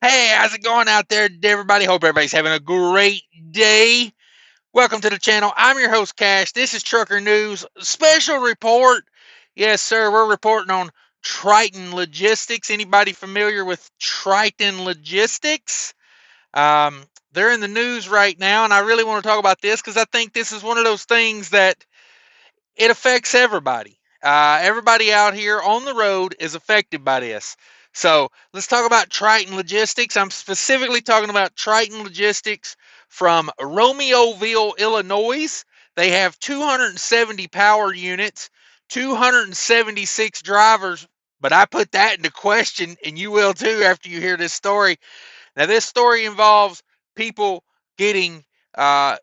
Hey, how's it going out there, everybody? Hope everybody's having a great day. Welcome to the channel. I'm your host, Cash. This is Trucker News Special Report. Yes, sir, we're reporting on Triton Logistics. Anybody familiar with Triton Logistics? They're in the news right now, and I really want to talk about this because I think this is one of those things that it affects everybody. Everybody out here on the road is affected by this. So let's talk about Triton Logistics. I'm specifically talking about Triton Logistics from Romeoville, Illinois. They have 270 power units, 276 drivers, but I put that into question, and you will too after you hear this story. Now, this story involves people getting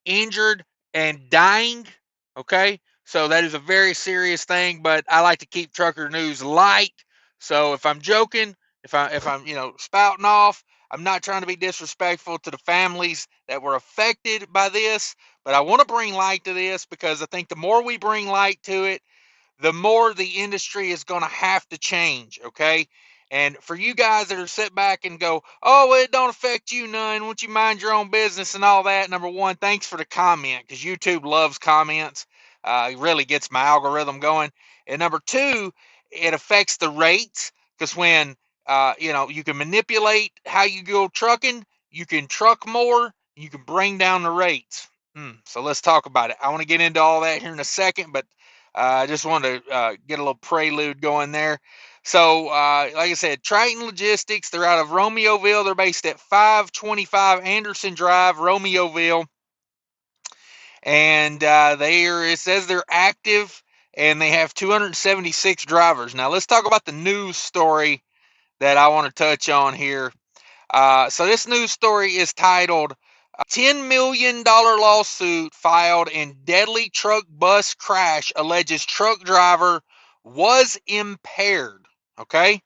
injured and dying. Okay, so that is a very serious thing. But I like to keep trucker news light. So if I'm joking, if I'm spouting off, I'm not trying to be disrespectful to the families that were affected by this. But I want to bring light to this because I think the more we bring light to it, the more the industry is going to have to change, okay? And for you guys that are sit back and go, oh, well, it don't affect you none, won't you mind your own business and all that? Number one, thanks for the comment because YouTube loves comments. It really gets my algorithm going. And number two, it affects the rates because when you can manipulate how you go trucking, you can truck more, you can bring down the rates. So let's talk about it. I want to get into all that here in a second, but I just wanted to get a little prelude going there. So, like I said, Triton Logistics, they're out of Romeoville. They're based at 525 Anderson Drive, Romeoville. And it says they're active and they have 276 drivers. Now, let's talk about the news story that I want to touch on here. So, this news story is titled $10 million lawsuit filed in deadly truck bus crash alleges truck driver was impaired. Okay,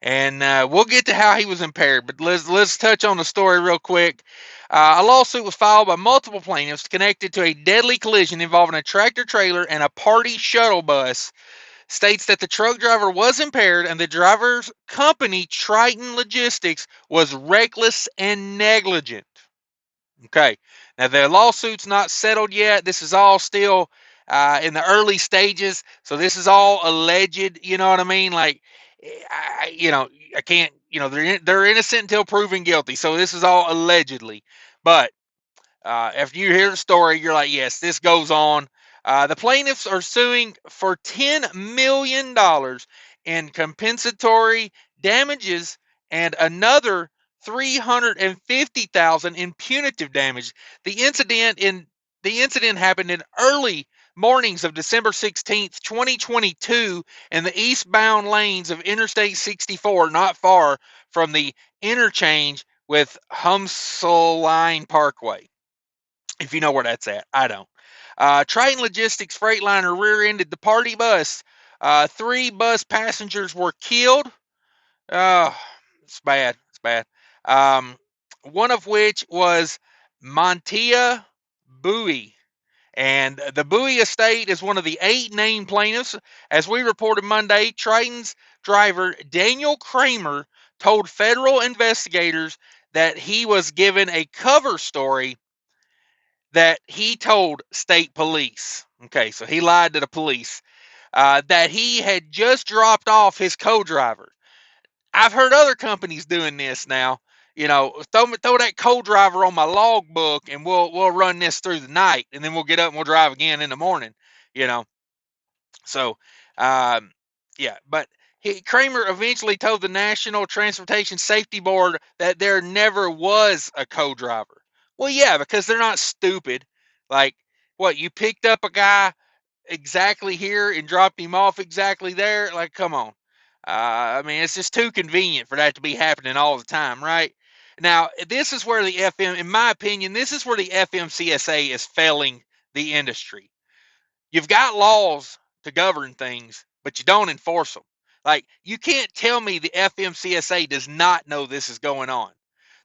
and we'll get to how he was impaired, but let's touch on the story real quick. A lawsuit was filed by multiple plaintiffs connected to a deadly collision involving a tractor trailer and a party shuttle bus. States that the truck driver was impaired and the driver's company, Triton Logistics, was reckless and negligent. Okay. Now the lawsuit's not settled yet. This is all still in the early stages. So this is all alleged. You know what I mean? Like, I can't. They're innocent until proven guilty. So this is all allegedly. But after you hear the story, you're like, yes, this goes on. The plaintiffs are suing for $10 million in compensatory damages and another 350,000 in punitive damage. The incident happened in early mornings of December 16th, 2022 in the eastbound lanes of Interstate 64, not far from the interchange with Humseline Parkway. If you know where that's at, I don't. Triton Logistics Freightliner rear-ended the party bus. 3 bus passengers were killed. Oh, it's bad. It's bad. Um, One of which was Montia Bowie. And the Bowie estate is one of the 8 named plaintiffs. As we reported Monday, Triton's driver, Daniel Kramer, told federal investigators that he was given a cover story that he told state police. Okay, so he lied to the police that he had just dropped off his co-driver. I've heard other companies doing this now. Throw that co-driver on my logbook, and we'll run this through the night, and then we'll get up and we'll drive again in the morning. You know, so yeah, but Kramer eventually told the National Transportation Safety Board that there never was a co-driver. Well, yeah, because they're not stupid. Like, what, you picked up a guy exactly here and dropped him off exactly there? Like, come on. I mean, it's just too convenient for that to be happening all the time, right? Now, this is where in my opinion, this is where the FMCSA is failing the industry. You've got laws to govern things, but you don't enforce them. Like, you can't tell me the FMCSA does not know this is going on.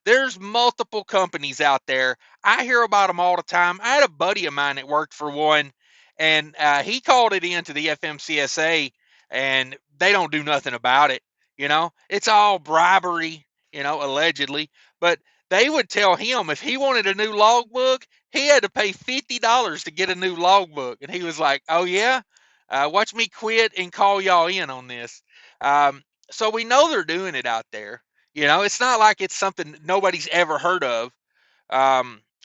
There's multiple companies out there. I hear about them all the time. I had a buddy of mine that worked for one, and he called it into the FMCSA, and they don't do nothing about it. It's all bribery. allegedly. But they would tell him if he wanted a new logbook, he had to pay $50 to get a new logbook. And he was like, oh, yeah, watch me quit and call y'all in on this. So we know they're doing it out there. It's not like it's something nobody's ever heard of.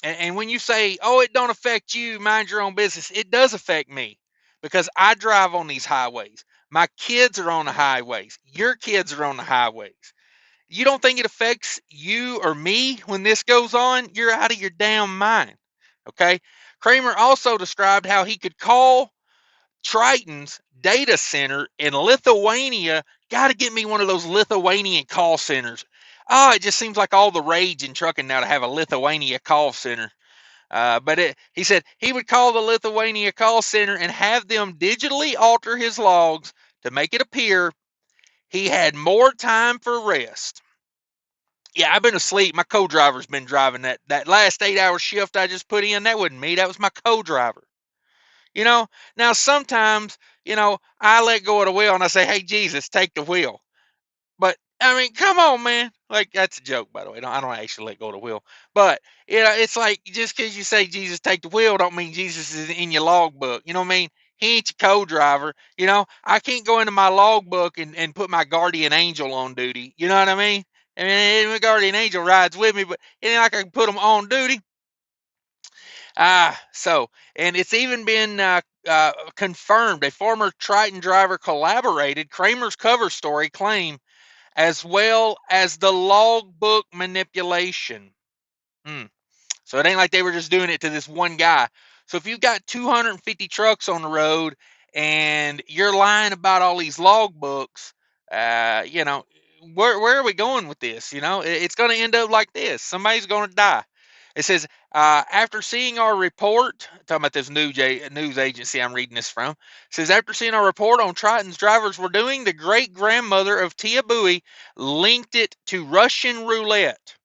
And when you say, oh, it don't affect you, mind your own business, it does affect me because I drive on these highways. My kids are on the highways. Your kids are on the highways. You don't think it affects you or me when this goes on? You're out of your damn mind. Okay. Kramer also described how he could call Triton's data center in Lithuania. Got to get me one of those Lithuanian call centers. Oh, it just seems like all the rage in trucking now to have a Lithuania call center. He said he would call the Lithuania call center and have them digitally alter his logs to make it appear he had more time for rest. Yeah, I've been asleep. My co-driver's been driving that last 8-hour shift I just put in. That wasn't me. That was my co-driver. You know, now sometimes, I let go of the wheel and I say, hey, Jesus, take the wheel. But, I mean, come on, man. Like, that's a joke, by the way. I don't actually let go of the wheel. But, it's like just because you say Jesus, take the wheel, don't mean Jesus is in your logbook. You know what I mean? He ain't your co-driver. I can't go into my logbook and put my guardian angel on duty. You know what I mean? I mean, my guardian angel rides with me, but it ain't like I can put him on duty. And it's even been confirmed. A former Triton driver collaborated Kramer's cover story claim as well as the logbook manipulation. So it ain't like they were just doing it to this one guy. So if you've got 250 trucks on the road and you're lying about all these logbooks, where are we going with this? It's going to end up like this. Somebody's going to die. It says, after seeing our report, talking about this news agency I'm reading this from, says, after seeing our report on Triton's drivers were doing, the great grandmother of Tia Bowie linked it to Russian roulette.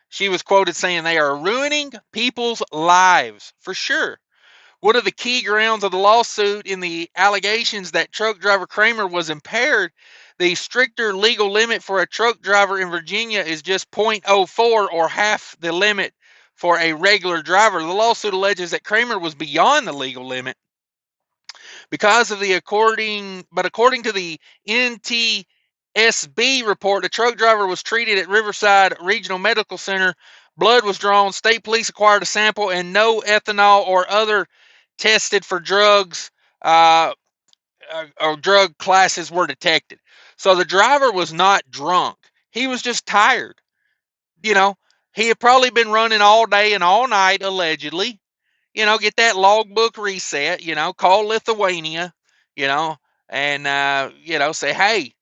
She was quoted saying they are ruining people's lives for sure. One of the key grounds of the lawsuit in the allegations that truck driver Kramer was impaired, the stricter legal limit for a truck driver in Virginia is just .04 or half the limit for a regular driver. The lawsuit alleges that Kramer was beyond the legal limit according to the NTSB report, the truck driver was treated at Riverside Regional Medical Center. Blood was drawn. State police acquired a sample, and no ethanol or other tested for drugs or drug classes were detected. So the driver was not drunk. He was just tired. You know, he had probably been running all day and all night, allegedly. Get that logbook reset, call Lithuania, you know, and, say, hey,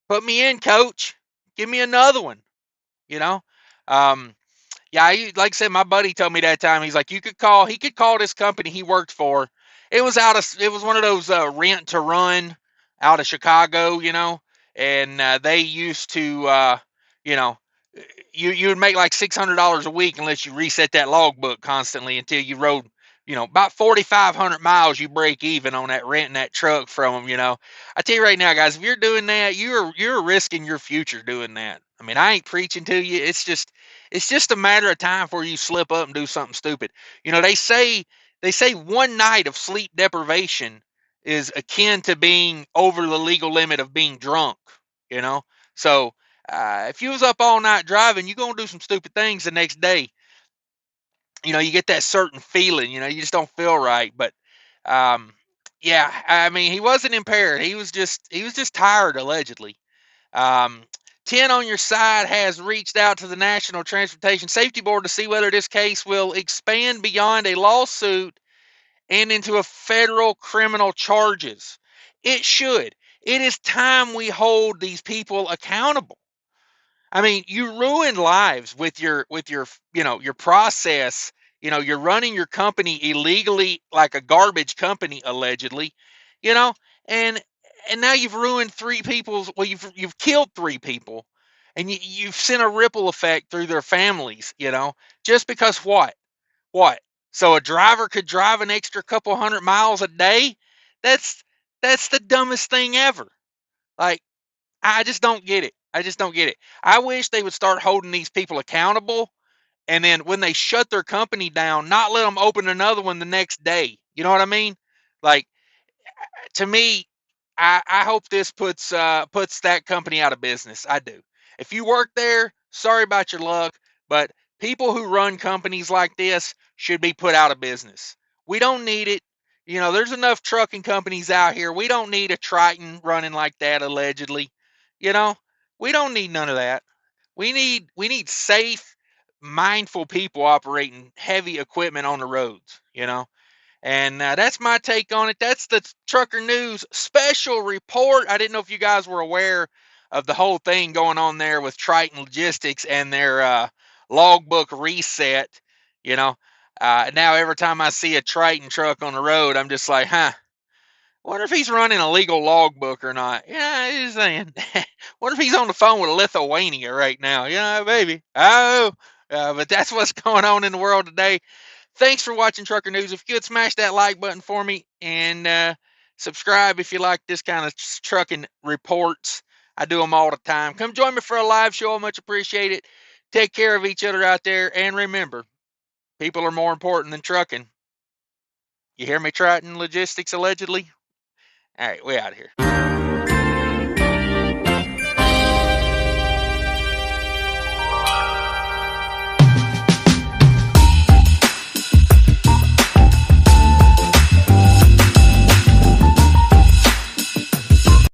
put me in, coach. Give me another one, you know. Um, yeah, like I said, my buddy told me that time. He's like, he could call this company he worked for. It was one of those rent to run out of Chicago, and they used to, you know, you would make like $600 a week unless you reset that logbook constantly until you rode, about 4,500 miles. You break even on that renting that truck from them. I tell you right now, guys, if you're doing that, you're risking your future doing that. I mean, I ain't preaching to you. It's just a matter of time before you slip up and do something stupid. They say one night of sleep deprivation is akin to being over the legal limit of being drunk. So if you was up all night driving, you're gonna do some stupid things the next day. You get that certain feeling. You just don't feel right. But yeah, I mean, he wasn't impaired. He was just tired, allegedly. Um, 10 on your side has reached out to the National Transportation Safety Board to see whether this case will expand beyond a lawsuit and into a federal criminal charges. It should. It is time we hold these people accountable. I mean, you ruin lives with your process. You're running your company illegally like a garbage company, allegedly, you know, and and now you've ruined three people's. Well, you've killed three people, and you've sent a ripple effect through their families. Just because what? So a driver could drive an extra couple hundred miles a day. That's that's the dumbest thing ever. Like, I just don't get it. I just don't get it. I wish they would start holding these people accountable, and then when they shut their company down, not let them open another one the next day. You know what I mean? Like, to me, I hope this puts that company out of business. I do. If you work there, sorry about your luck, but people who run companies like this should be put out of business. We don't need it. You know, there's enough trucking companies out here. We don't need a Triton running like that allegedly. You know, we don't need none of that. We need safe, mindful people operating heavy equipment on the roads, you know. And that's my take on it. That's the Trucker News special report. I didn't know if you guys were aware of the whole thing going on there with Triton Logistics and their logbook reset. You know, now every time I see a Triton truck on the road, I'm just like, huh. Wonder if he's running a legal logbook or not. Yeah, he's saying. Wonder if he's on the phone with Lithuania right now. Yeah, maybe. Oh, but that's what's going on in the world today. Thanks for watching Trucker News. If you could smash that like button for me and subscribe if you like this kind of trucking reports. I do them all the time. Come join me for a live show. I much appreciate it. Take care of each other out there. And remember, people are more important than trucking. You hear me, Triton Logistics, allegedly? All right, we out of here.